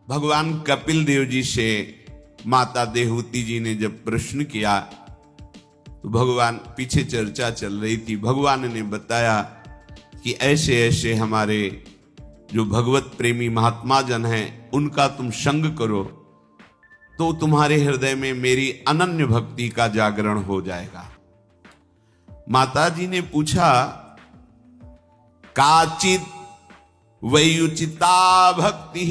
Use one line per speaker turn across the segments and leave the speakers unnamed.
भगवान कपिल देव जी से माता देवहूति जी ने जब प्रश्न किया तो भगवान, पीछे चर्चा चल रही थी, भगवान ने बताया कि ऐसे ऐसे हमारे जो भगवत प्रेमी महात्मा जन हैं उनका तुम संग करो तो तुम्हारे हृदय में मेरी अनन्य भक्ति का जागरण हो जाएगा। माता जी ने पूछा, काचित वैयुचिता भक्ति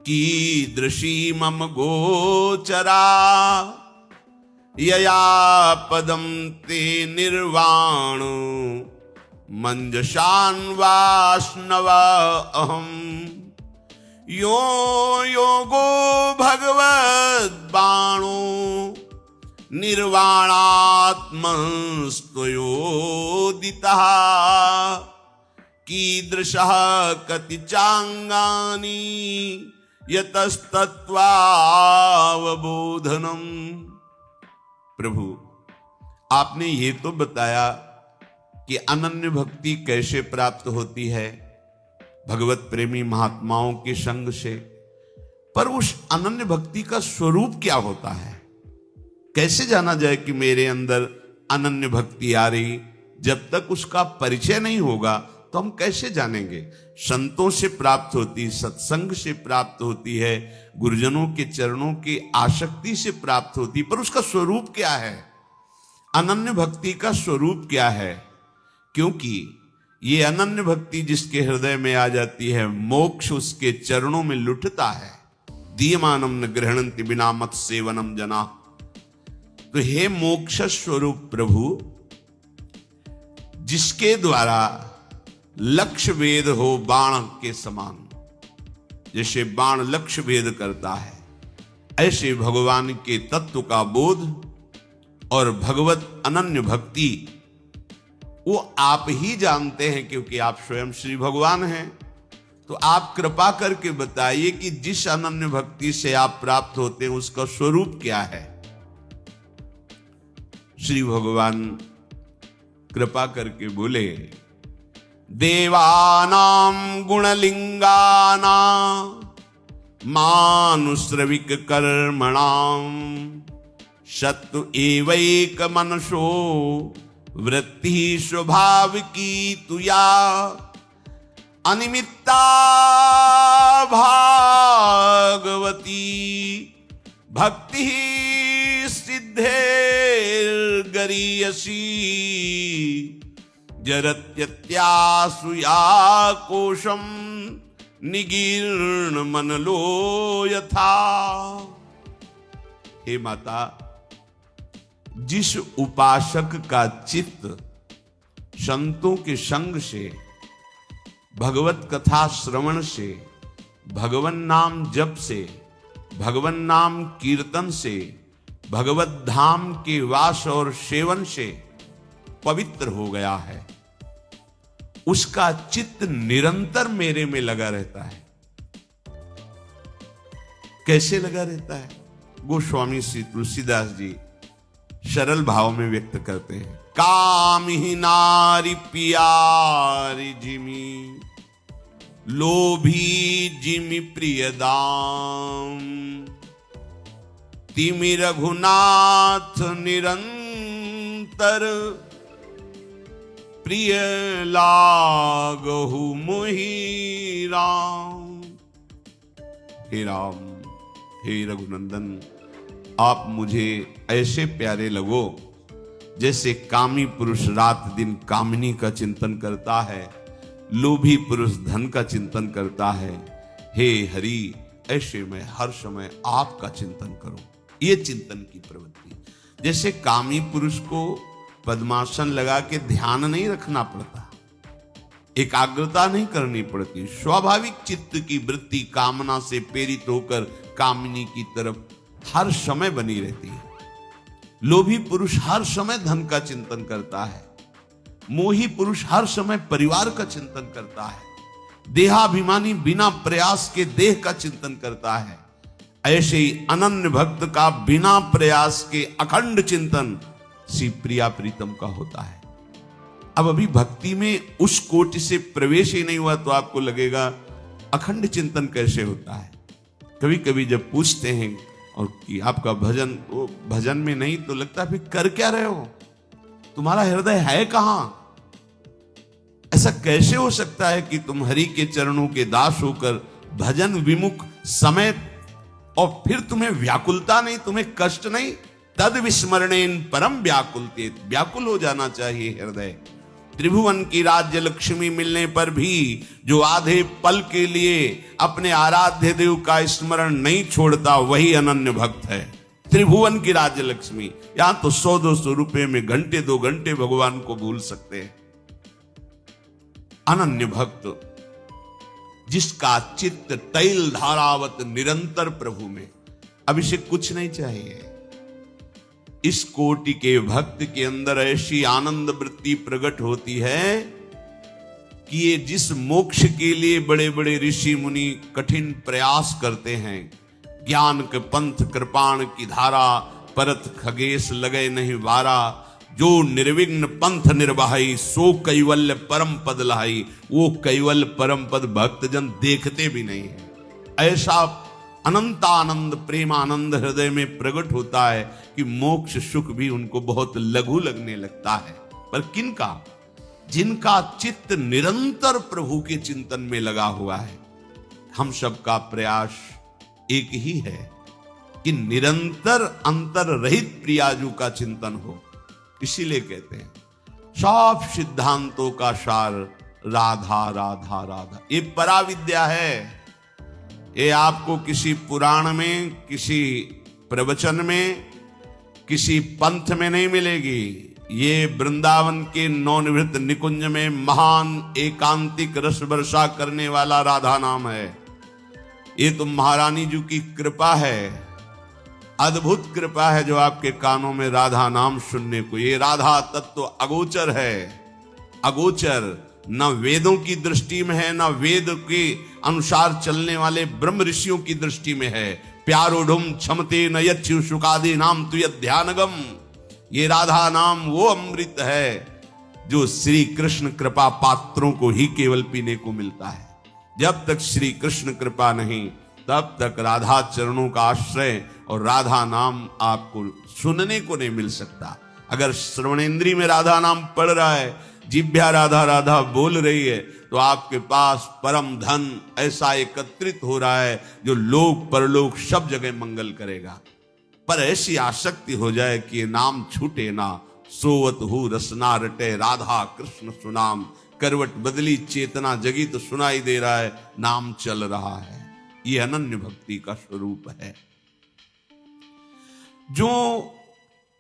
कीदृशी मम गोचरा यया पदम ते निर्वाण मंजशान्वाष्णव अहम यो योगो भगवद बाणो निर्वाणात्मस्तयोदितः कीदृशः कति चांगानि यतस्तत्त्वावबोधनम्। प्रभु, आपने ये तो बताया कि अनन्य भक्ति कैसे प्राप्त होती है, भगवत प्रेमी महात्माओं के संग से, पर उस अनन्य भक्ति का स्वरूप क्या होता है? कैसे जाना जाए कि मेरे अंदर अनन्य भक्ति आ रही? जब तक उसका परिचय नहीं होगा तो हम कैसे जानेंगे? संतों से प्राप्त होती, सत्संग से प्राप्त होती है, गुरुजनों के चरणों की आसक्ति से प्राप्त होती, पर उसका स्वरूप क्या है? अनन्य भक्ति का स्वरूप क्या है? क्योंकि ये अनन्य भक्ति जिसके हृदय में आ जाती है, मोक्ष उसके चरणों में लुटता है। दीयमानम न गृहणन्ति बिना मत सेवनम जना। तो हे मोक्ष स्वरूप प्रभु, जिसके द्वारा लक्ष्य भेद हो बाण के समान, जैसे बाण लक्ष्य भेद करता है, ऐसे भगवान के तत्व का बोध और भगवत अनन्य भक्ति वो आप ही जानते हैं, क्योंकि आप स्वयं श्री भगवान हैं। तो आप कृपा करके बताइए कि जिस अनन्य भक्ति से आप प्राप्त होते हैं उसका स्वरूप क्या है? श्री भगवान कृपा करके बोले, देवानां गुणलिंगानां मानुश्रविक कर्मणां शत्रु एवैक मनसो वृत्ति स्वभाविकी तुया अनिमित्ता भागवती भक्ति सिद्धेर्गरीयसी जरत्यत्यासुया कोशम निगीर्ण मनलो यथा। हे माता, जिस उपासक का चित्त संतों के संग से, भगवत कथा श्रवण से, भगवन नाम जप से, भगवन नाम कीर्तन से, भगवत धाम के वास और सेवन से पवित्र हो गया है, उसका चित्त निरंतर मेरे में लगा रहता है। कैसे लगा रहता है? गोस्वामी श्री तुलसीदास जी सरल भाव में व्यक्त करते हैं, काम ही नारी पियारी जिमी लोभी जिमी प्रियदाम तिमि रघुनाथ निरंतर प्रिय लागहु मोहि राम। हे राम, हे रघुनंदन, आप मुझे ऐसे प्यारे लगो जैसे कामी पुरुष रात दिन कामिनी का चिंतन करता है, लोभी पुरुष धन का चिंतन करता है। हे हरि, ऐसे मैं हर समय आपका चिंतन करूं। ये चिंतन की प्रवृत्ति, जैसे कामी पुरुष को पद्मासन लगा के ध्यान नहीं रखना पड़ता, एकाग्रता नहीं करनी पड़ती, स्वाभाविक चित्त की वृत्ति कामना से प्रेरित होकर कामिनी की तरफ हर समय बनी रहती है। लोभी पुरुष हर समय धन का चिंतन करता है, मोही पुरुष हर समय परिवार का चिंतन करता है, देहाभिमानी बिना प्रयास के देह का चिंतन करता है। ऐसे ही अनन्य भक्त का बिना प्रयास के अखंड चिंतन श्री प्रिया प्रीतम का होता है। अब अभी भक्ति में उस कोटि से प्रवेश ही नहीं हुआ तो आपको लगेगा अखंड चिंतन कैसे होता है। कभी कभी जब पूछते हैं और कि आपका भजन, वो भजन में नहीं तो लगता फिर कर क्या रहे हो, तुम्हारा हृदय है कहां? ऐसा कैसे हो सकता है कि तुम हरि के चरणों के दास होकर भजन विमुख समय, और फिर तुम्हें व्याकुलता नहीं, तुम्हें कष्ट नहीं? तद विस्मरणेन परम व्याकुलते, व्याकुल हो जाना चाहिए हृदय। त्रिभुवन की राज्य लक्ष्मी मिलने पर भी जो आधे पल के लिए अपने आराध्य देव का स्मरण नहीं छोड़ता, वही अनन्य भक्त है। त्रिभुवन की राज्य लक्ष्मी, यहां तो 100-200 रुपए में घंटे 2 घंटे भगवान को भूल सकते हैं। अनन्य भक्त जिसका चित्त तैल धारावत निरंतर प्रभु में, अभिषेक कुछ नहीं चाहिए। इस कोटि के भक्त के अंदर ऐसी आनंद वृत्ति प्रकट होती है कि ये जिस मोक्ष के लिए बड़े बड़े ऋषि मुनि कठिन प्रयास करते हैं, ज्ञान के पंथ कृपाण की धारा परत खगेश लगे नहीं वारा, जो निर्विघ्न पंथ निर्वाही सो कैवल्य परम पद लहाई, वो कैवल्य परम पद भक्तजन देखते भी नहीं है। ऐसा अनंत आनंद प्रेमानंद हृदय में प्रकट होता है कि मोक्ष सुख भी उनको बहुत लघु लगने लगता है। पर किनका? जिनका चित्त निरंतर प्रभु के चिंतन में लगा हुआ है। हम सबका प्रयास एक ही है कि निरंतर अंतर रहित प्रियाजू का चिंतन हो। इसीलिए कहते हैं सब सिद्धांतों का सार राधा राधा राधा। ये पराविद्या है, ये आपको किसी पुराण में, किसी प्रवचन में, किसी पंथ में नहीं मिलेगी। ये वृंदावन के नवनिवृत्त निकुंज में महान एकांतिक रस वर्षा करने वाला राधा नाम है। ये तो महारानी जी की कृपा है, अद्भुत कृपा है जो आपके कानों में राधा नाम सुनने को। ये राधा तत्व अगोचर है, अगोचर, न वेदों की दृष्टि में है, न वेद के अनुसार चलने वाले ब्रह्म ऋषियों की दृष्टि में है। प्यारोढ़ुम क्षमते न यच्छु सुखादि नाम तु यध्यानगम। ये राधा नाम वो अमृत है जो श्री कृष्ण कृपा पात्रों को ही केवल पीने को मिलता है। जब तक श्री कृष्ण कृपा नहीं, तब तक राधा चरणों का आश्रय और राधा नाम आपको सुनने को नहीं मिल सकता। अगर श्रवणेंद्री में राधा नाम पढ़ रहा है, जिभ्या राधा राधा बोल रही है, तो आपके पास परम धन ऐसा एकत्रित हो रहा है जो लोक परलोक सब जगह मंगल करेगा। पर ऐसी आसक्ति हो जाए कि ये नाम छूटे ना, सोवत हु रसना रटे राधा कृष्ण सुनाम। करवट बदली चेतना जगी तो सुनाई दे रहा है नाम चल रहा है। ये अनन्य भक्ति का स्वरूप है। जो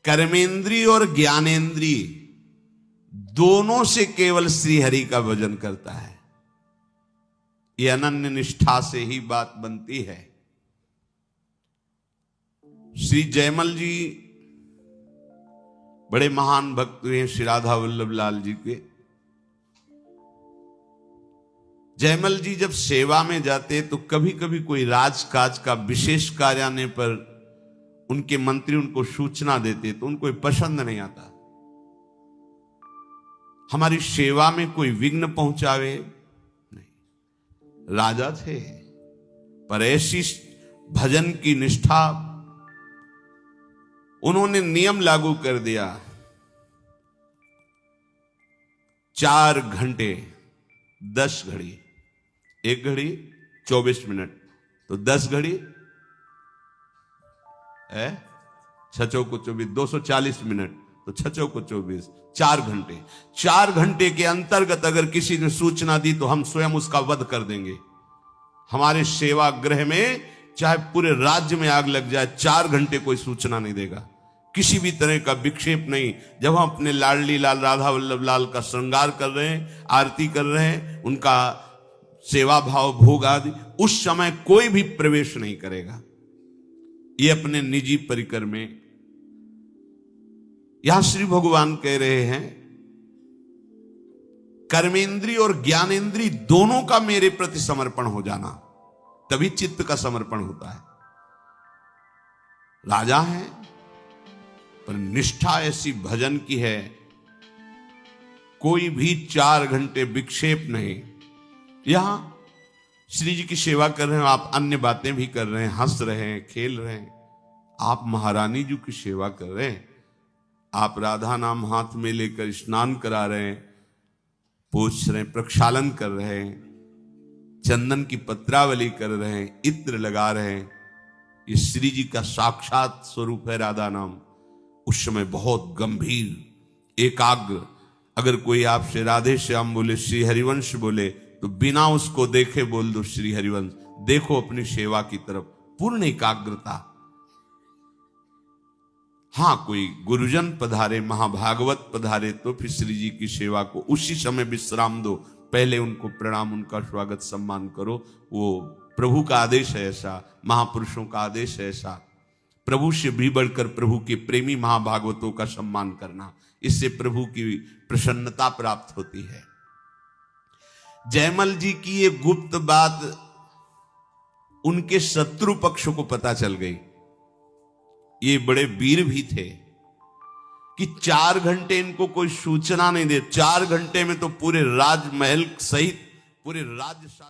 कर्मेंद्री और ज्ञानेंद्री दोनों से केवल श्री हरि का भजन करता है, ये अनन्य निष्ठा से ही बात बनती है। श्री जयमल जी बड़े महान भक्त हुए श्री राधा वल्लभ लाल जी के। जयमल जी जब सेवा में जाते तो कभी कभी कोई राजकाज का विशेष कार्य आने पर उनके मंत्री उनको सूचना देते तो उनको पसंद नहीं आता। हमारी सेवा में कोई विघ्न पहुंचावे नहीं। राजा थे पर ऐसी भजन की निष्ठा, उन्होंने नियम लागू कर दिया। 4 घंटे 10 घड़ी, 1 घड़ी 24 मिनट, तो 10 घड़ी है 6 चौको 24, 240 मिनट, तो 6 चौको 24, 4 घंटे। 4 घंटे के अंतर्गत अगर किसी ने सूचना दी तो हम स्वयं उसका वध कर देंगे। हमारे सेवा गृह में चाहे पूरे राज्य में आग लग जाए, 4 घंटे कोई सूचना नहीं देगा, किसी भी तरह का विक्षेप नहीं। जब हम अपने लाडली लाल राधा वल्लभ लाल का श्रृंगार कर रहे हैं, आरती कर रहे हैं, उनका सेवा भाव भोग आदि, उस समय कोई भी प्रवेश नहीं करेगा। ये अपने निजी परिकर में। यहां श्री भगवान कह रहे हैं कर्मेंद्री और ज्ञानेंद्री दोनों का मेरे प्रति समर्पण हो जाना, तभी चित्त का समर्पण होता है। राजा है पर निष्ठा ऐसी भजन की है, कोई भी 4 घंटे विक्षेप नहीं। यहां श्री जी की सेवा कर रहे हैं, आप अन्य बातें भी कर रहे हैं, हंस रहे हैं, खेल रहे हैं। आप महारानी जी की सेवा कर रहे हैं, आप राधा नाम हाथ में लेकर स्नान करा रहे हैं, पोछ रहे हैं, प्रक्षालन कर रहे हैं, चंदन की पत्रावली कर रहे हैं, इत्र लगा रहे हैं। ये श्री जी का साक्षात स्वरूप है राधा नाम। उस समय बहुत गंभीर एकाग्र, अगर कोई आपसे राधे श्याम बोले, श्री हरिवंश बोले, तो बिना उसको देखे बोल दो श्री हरिवंश। देखो अपनी सेवा की तरफ, पूर्ण एकाग्रता। हां, कोई गुरुजन पधारे, महाभागवत पधारे, तो फिर श्री जी की सेवा को उसी समय विश्राम दो, पहले उनको प्रणाम, उनका स्वागत सम्मान करो। वो प्रभु का आदेश है ऐसा, महापुरुषों का आदेश है ऐसा। प्रभु से भी बढ़कर प्रभु के प्रेमी महाभागवतों का सम्मान करना, इससे प्रभु की प्रसन्नता प्राप्त होती है। जयमल जी की ये गुप्त बात उनके शत्रु पक्ष को पता चल गई। ये बड़े वीर भी थे कि 4 घंटे इनको कोई सूचना नहीं दे। 4 घंटे में तो पूरे राजमहल सहित पूरे राज्य शासन